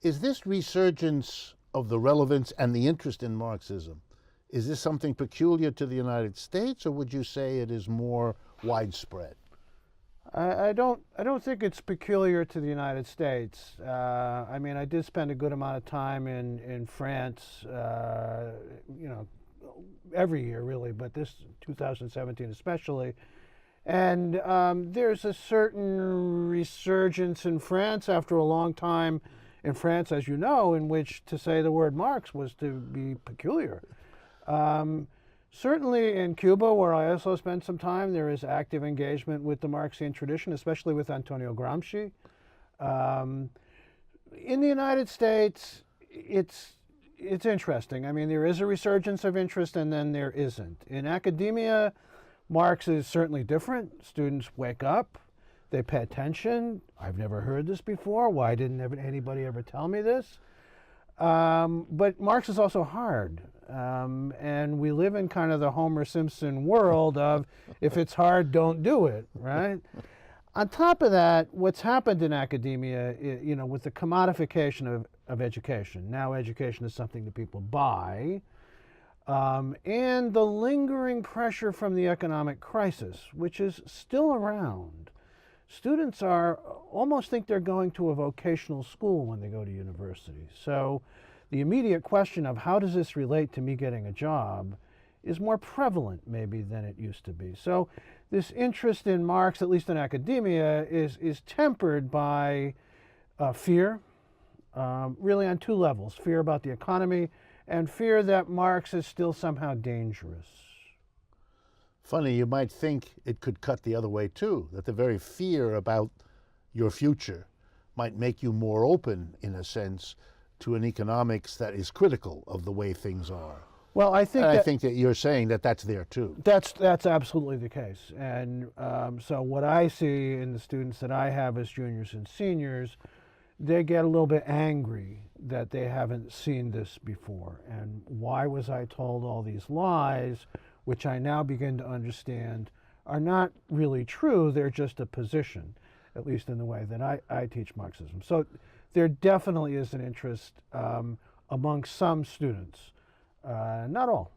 Is this resurgence of the relevance and the interest in Marxism, is this something peculiar to the United States, or would you say it is more widespread? I don't think it's peculiar to the United States. I mean, I did spend a good amount of time in France, you know, every year really, but this 2017 especially. And there's a certain resurgence in France after a long time in France, as you know, in which to say the word Marx was to be peculiar. Certainly in Cuba, where I also spent some time, there is active engagement with the Marxian tradition, especially with Antonio Gramsci. In the United States, it's interesting. I mean, there is a resurgence of interest, and then there isn't. In academia, Marx is certainly different. Students wake up, they pay attention. I've never heard this before. Why didn't anybody ever tell me this? But Marx is also hard. And we live in kind of the Homer Simpson world of if it's hard, don't do it, right? On top of that, what's happened in academia, you know, with the commodification of education, now education is something that people buy, and the lingering pressure from the economic crisis, which is still around. Students almost think they're going to a vocational school when they go to university. So the immediate question of how does this relate to me getting a job is more prevalent maybe than it used to be. So this interest in Marx, at least in academia, is tempered by fear, really on two levels: fear about the economy and fear that Marx is still somehow dangerous. Funny, you might think it could cut the other way too, that the very fear about your future might make you more open, in a sense, to an economics that is critical of the way things are. Well, I think that you're saying that that's there too. That's absolutely the case. And so what I see in the students that I have as juniors and seniors, they get a little bit angry that they haven't seen this before. And why was I told all these lies, which I now begin to understand are not really true, they're just a position, at least in the way that I teach Marxism. So there definitely is an interest among some students, not all.